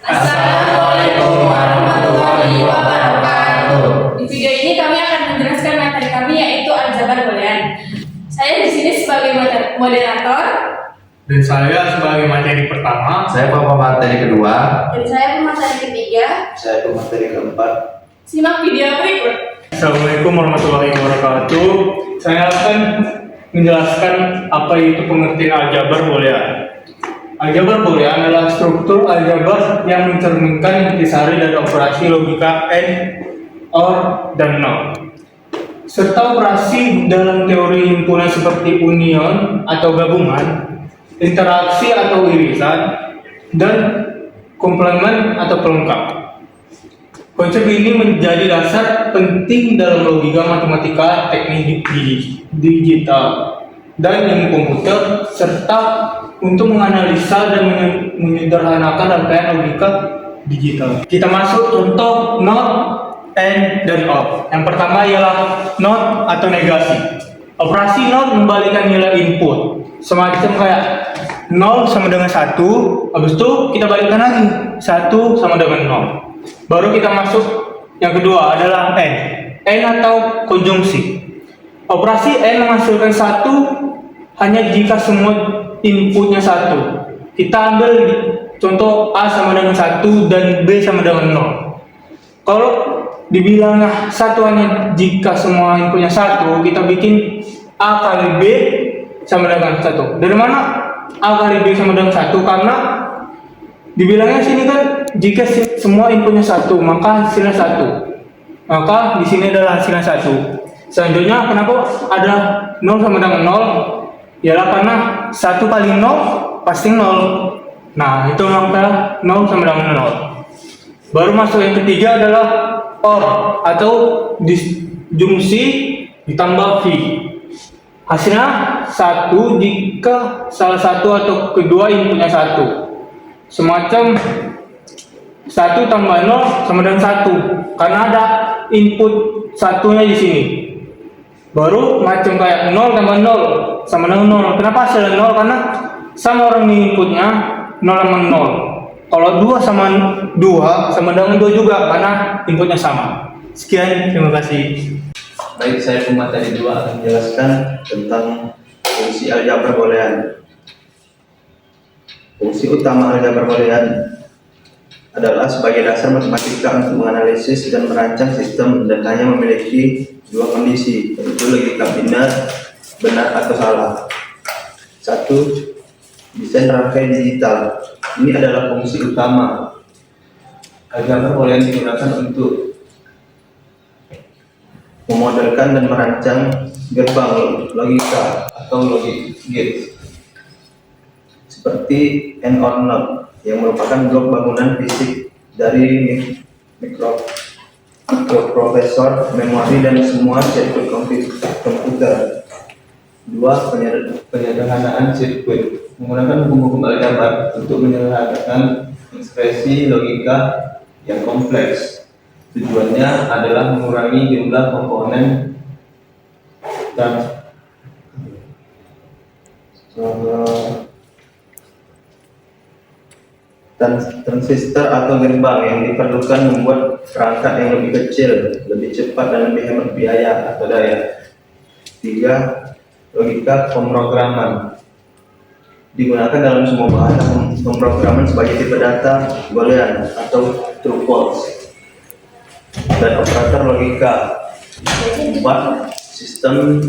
Assalamualaikum warahmatullahi wabarakatuh. Di video ini kami akan menjelaskan materi kami yaitu aljabar boolean. Saya di sini sebagai moderator. Dan saya sebagai materi pertama. Saya pemateri kedua. Dan saya pemateri ketiga. Saya pemateri keempat. Simak video berikut. Assalamualaikum warahmatullahi wabarakatuh. Saya akan menjelaskan apa itu pengertian aljabar boolean. Aljabar boolean adalah struktur aljabar yang mencerminkan intisari dari operasi logika AND, OR, dan NOT, serta operasi dalam teori himpunan seperti union atau gabungan, interaksi atau irisan, dan komplement atau pelengkap. Konsep ini menjadi dasar penting dalam logika matematika, teknik digital, dan ilmu komputer, serta untuk menganalisa dan menyederhanakan rangkaian logika digital. Kita masuk contoh not, and, dan OR. Yang pertama ialah not atau negasi. Operasi not membalikan nilai input, semacam kayak 0 sama dengan 1, habis itu kita balikkan lagi 1 sama dengan 0. Baru kita masuk yang kedua adalah N atau konjungsi. Operasi N menghasilkan 1 hanya jika semua inputnya 1. Kita ambil contoh A sama dengan 1 dan B sama dengan 0. Kalau dibilangnya 1 hanya jika semua inputnya 1, kita bikin A kali B sama dengan 1. Dari mana A kali B sama dengan 1? Karena dibilangnya sini kan jika semua inputnya 1, maka hasilnya 1. Maka di sini adalah hasilnya 1. Selanjutnya kenapa ada 0 sama dengan 0? Ialah karena 1 kali 0 pasti 0. Nah, itu maka 0 sama dengan 0. Baru masuk yang ketiga adalah OR atau disjungsi ditambah V. Hasilnya 1 jika salah satu atau kedua inputnya 1. Semacam 1 tambah 0 sama dengan 1 karena ada input satunya di sini. Baru macam kayak 0 tambah 0 sama dengan 0. Kenapa hasilnya 0? Karena sama orang inputnya 0 sama 0. Kalau 2 sama 2 sama dengan 2 juga karena inputnya sama. Sekian, terima kasih. Baik, saya pemateri kedua akan menjelaskan tentang fungsi aljabar boolean. Fungsi utama aljabar boolean adalah sebagai dasar matematika untuk menganalisis dan merancang sistem dan hanya memiliki dua kondisi, yaitu logika benar atau salah. 1. Desain rangkai digital. Ini adalah fungsi utama. Aljabar boolean digunakan untuk memodelkan dan merancang gerbang logika atau logic gate seperti AND OR NOT yang merupakan blok bangunan fisik dari mikroprosesor, memori, dan semua sirkuit komputer. 2. Penyederhanaan sirkuit menggunakan hukum-hukum aljabar untuk menyederhanakan ekspresi logika yang kompleks. Tujuannya adalah mengurangi jumlah komponen dan transistor atau gerbang yang diperlukan membuat perangkat yang lebih kecil, lebih cepat, dan lebih hemat biaya atau daya. 3. Logika pemrograman digunakan dalam semua bahasa pemrograman sebagai tipe data boolean atau tuples dan operator logika. 4. Sistem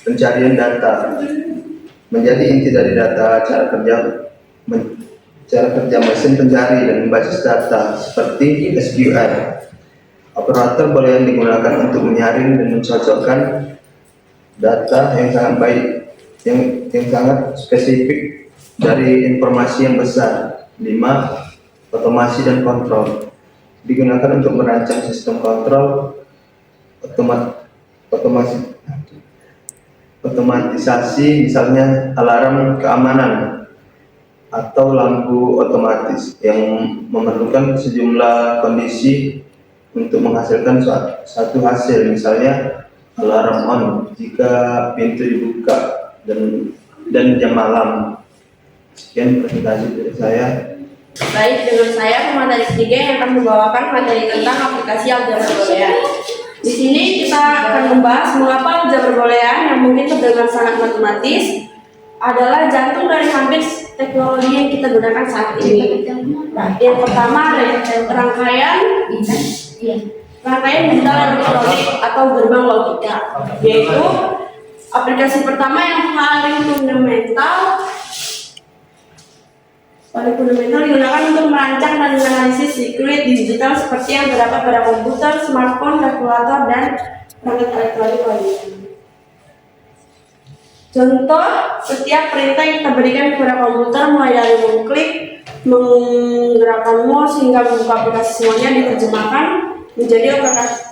pencarian data menjadi inti dari data. Cara kerja mesin pencari dan membasis data seperti SQL. Operator boolean digunakan untuk menyaring dan mencocokkan data yang sangat baik, yang sangat spesifik dari informasi yang besar. 5. Otomasi dan kontrol digunakan untuk merancang sistem kontrol otomatisasi, misalnya alarm keamanan atau lampu otomatis yang memerlukan sejumlah kondisi untuk menghasilkan satu hasil, misalnya alarm on jika pintu dibuka dan jam malam. Sekian presentasi dari saya. Baik, dengan saya pemateri ketiga yang akan membawakan materi tentang aplikasi aljabar boolean. Di sini kita akan membahas mengapa aljabar boolean yang mungkin terdengar sangat matematis adalah jantung dari hampir teknologi yang kita gunakan saat ini. Nah, yang pertama adalah rangkaian digital elektronik atau gerbang logika, yaitu aplikasi pertama yang paling fundamental digunakan untuk merancang dan menganalisis sirkuit digital seperti yang terdapat pada komputer, smartphone, kalkulator, dan perangkat elektronik lainnya. Contoh, setiap perintah yang kita berikan kepada komputer mulai dari mengklik, menggerakkan mouse hingga membuka aplikasi semuanya diterjemahkan menjadi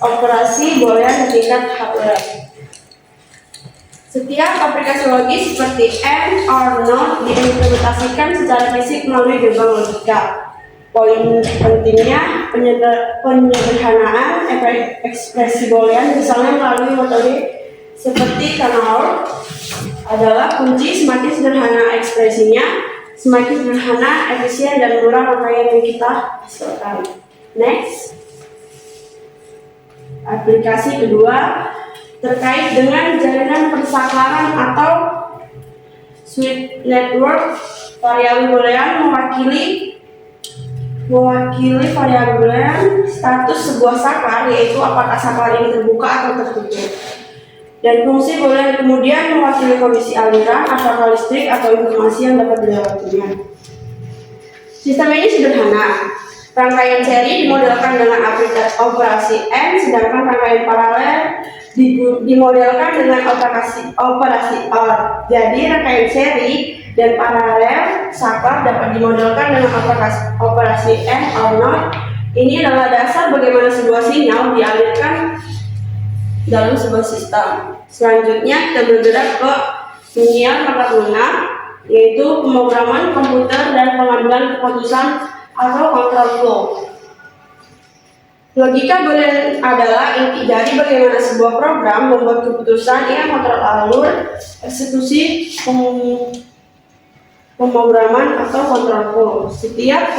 operasi boolean di tingkat hardware. Setiap aplikasi logis seperti AND or NOT diimplementasikan secara fisik melalui gerbang logika. Poin pentingnya penyederhanaan ekspresi boolean misalnya melalui metode seperti Cantor adalah kunci. Semakin sederhana ekspresinya, semakin sederhana, efisien, dan murah rangkaian yang kita hasilkan. Next, aplikasi kedua terkait dengan jaringan persakaran atau switch network. Variabel boolean mewakili variabel boolean status sebuah saklar, yaitu apakah saklar ini terbuka atau tertutup. Dan fungsi boolean kemudian mewakili kondisi aliran, apakah listrik atau informasi yang dapat dilewatinya. Sistem ini sederhana. Rangkaian seri dimodelkan dengan aplikasi operasi AND, sedangkan rangkaian paralel dimodelkan dengan operasi OR. Jadi rangkaian seri dan paralel saklar dapat dimodelkan dengan operasi AND or NOT. Ini adalah dasar bagaimana sebuah sinyal dialirkan dalam sebuah sistem. Selanjutnya kita bergerak ke sinyal perangkat lunak, yaitu pemrograman komputer dan pengambilan keputusan atau control flow. Logika boolean adalah inti dari bagaimana sebuah program membuat keputusan yang kontrol alur eksekusi pemrograman atau control flow. Setiap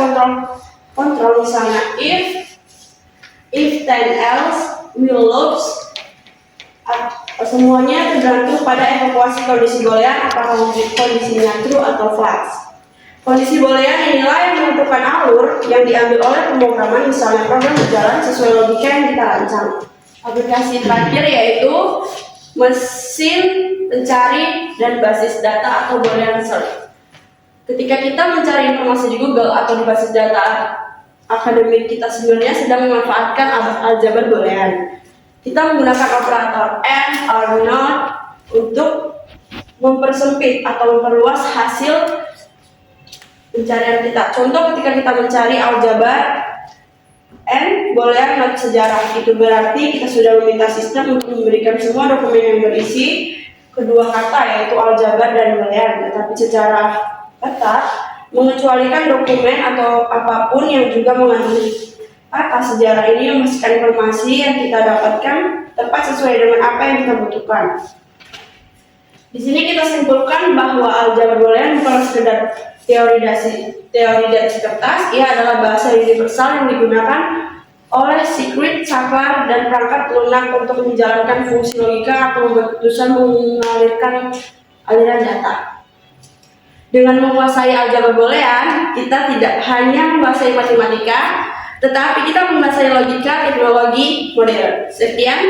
kontrol misalnya if then else, will loops, semuanya tergantung pada evaluasi kondisi boolean, apakah kondisinya true atau false. Kondisi boolean inilah yang menentukan alur yang diambil oleh pemrograman, misalnya program berjalan sesuai logika yang kita rancang. Aplikasi terakhir yaitu mesin pencari dan basis data atau boolean search. Ketika kita mencari informasi di Google atau di basis data akademik, kita sebenarnya sedang memanfaatkan aljabar boolean. Kita menggunakan operator AND or NOT untuk mempersempit atau memperluas hasil pencarian kita. Contoh, ketika kita mencari aljabar AND boolean not sejarah, itu berarti kita sudah meminta sistem untuk memberikan semua dokumen yang berisi kedua kata, yaitu aljabar dan boolean, tetapi secara ketat mengecualikan dokumen atau apapun yang juga mengandung kata sejarah ini memastikan informasi yang kita dapatkan tepat sesuai dengan apa yang kita butuhkan. Di sini kita simpulkan bahwa aljabar boolean bukan sekedar teori dari kertas, ia adalah bahasa universal yang digunakan oleh sirkuit, saklar, dan perangkat lunak untuk menjalankan fungsi logika atau membuat keputusan mengalirkan aliran data. Dengan menguasai aljabar boolean, kita tidak hanya menguasai matematika, tetapi kita menguasai logika teknologi modern. Sekian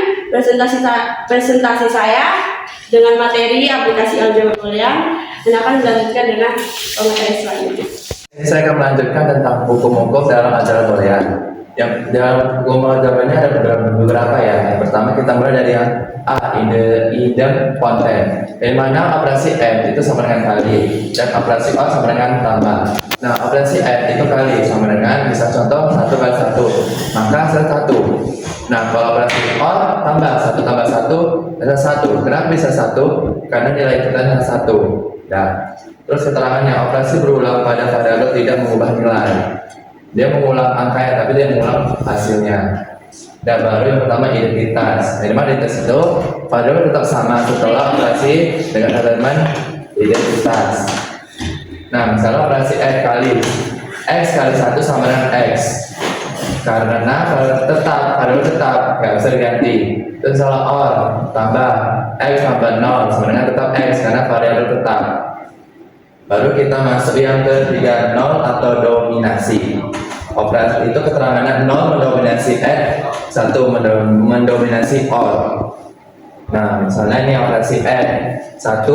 presentasi saya dengan materi aplikasi aljabar boolean, dan akan dilanjutkan dengan materi selanjutnya. Saya akan melanjutkan tentang hukum-hukum dalam aljabar boolean. Yang dalam hukum aljabarnya ada beberapa ya. Yang pertama kita mulai dari yang A, idem konten, di mana operasi M itu sama dengan kali dan operasi O sama dengan tambah. Nah, operasi M itu kali sama dengan, bisa contoh 1 kali 1, maka hasil 1. Nah, kalau operasi O tambah 1 tambah 1 adalah 1. Kenapa bisa 1? Karena nilai ikutannya 1. Nah, terus keterangannya, operasi berulang pada variabel tidak mengubah nilai. Dia mengulang angkanya, tapi dia mengulang hasilnya. Dan baru yang pertama identitas. Jadi identitas itu variabel tetap sama setelah operasi dengan elemen identitas. Nah, misalnya operasi F kali X kali 1 sama dengan X. Karena variabel tetap nggak bisa diganti. Terus salah OR tambah X tambah 0 sama dengan tetap X karena variabel tetap. Baru kita masuk yang ketiga, 0 atau dominasi. Operasi itu keterangannya 0 mendominasi X, 1 mendominasi OR. Nah, misalnya ini operasi X, 1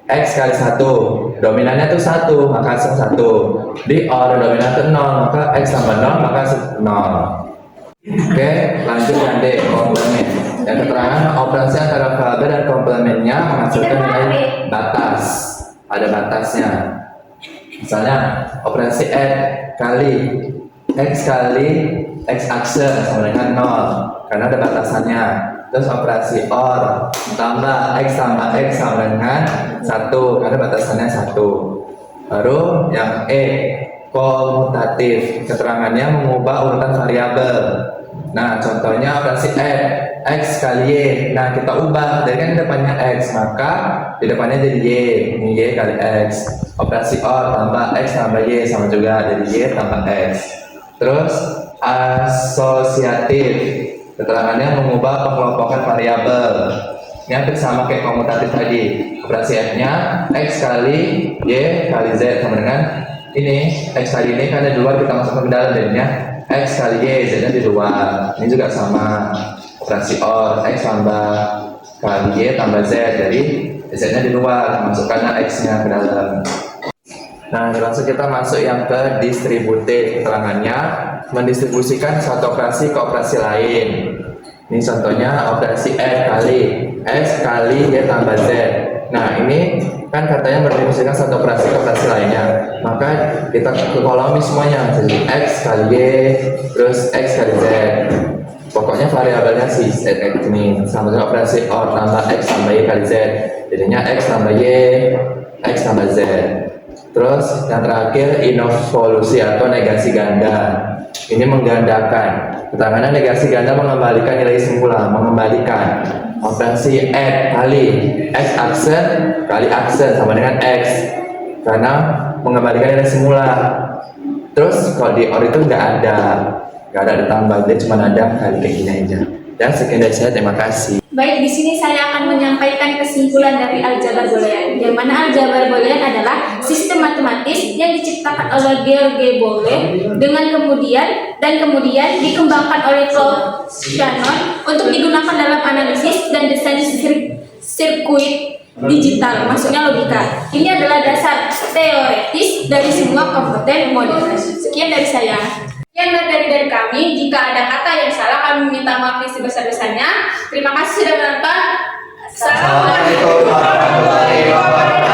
X kali 1, dominannya tuh 1, maka 1. Di OR dominan itu 0, maka X tambah 0, maka 0. Oke, lanjut yang D, komplement. Yang keterangan operasi antara variabel dan komplementnya menghasilkan nilai batas. Ada batasnya. Misalnya operasi X kali X akse sama dengan 0 karena ada batasannya. Terus operasi OR tambah X sama dengan 1 karena batasannya 1. Baru yang E, komutatif, keterangannya mengubah urutan variabel. Nah, contohnya operasi X kali Y. Nah, kita ubah, dari kan depannya X, maka di depannya jadi Y. Ini Y kali X. Operasi OR tambah X tambah Y sama juga, jadi Y tambah X. Terus asosiatif, keterangannya mengubah pengelompokan variabel. Ini hampir sama kayak komutatif tadi. Operasi F-nya X kali Y kali Z sama dengan ini. X kali ini kan ada di luar, kita masukkan ke dalam, jadinya X kali Y, Z-nya di luar. Ini juga sama. Operasi OR X tambah kali Y tambah Z, jadi Z-nya di luar, masukkan X-nya ke dalam. Nah, langsung kita masuk yang ke distributif. Keterangannya mendistribusikan satu operasi ke operasi lain. Ini contohnya operasi F kali X kali Y tambah Z. Nah, ini kan katanya mendistribusikan satu operasi ke operasi lainnya. Maka kita ke kolom semuanya. Jadi X kali Y, terus X kali Z. Pokoknya variabelnya si Z ini. Sama dengan operasi OR tambah X tambah Y kali Z. Jadinya X tambah Y, X tambah Z. Terus yang terakhir involusi atau negasi ganda. Ini menggandakan. Keterangannya negasi ganda mengembalikan nilai semula, mengembalikan operasi X kali X akse kali akse sama dengan X karena mengembalikan nilai semula. Terus kalau di OR itu nggak ada ditambah, dia cuma ada kali kayak gini aja. Dan sekian dari saya, terima kasih. Baik, di sini saya akan menyampaikan kesimpulan dari aljabar boolean. Yang mana aljabar boolean adalah sistem matematis yang diciptakan oleh George Boole dan kemudian dikembangkan oleh Claude Shannon untuk digunakan dalam analisis dan desain sirkuit digital, maksudnya logika. Ini adalah dasar teoretis dari semua komponen modern. Sekian dari saya. Sekian dari kami. Jika ada kata yang salah, kami minta maaf yang sebesar-besarnya. Terima kasih sudah menonton. Assalamualaikum warahmatullahi wabarakatuh.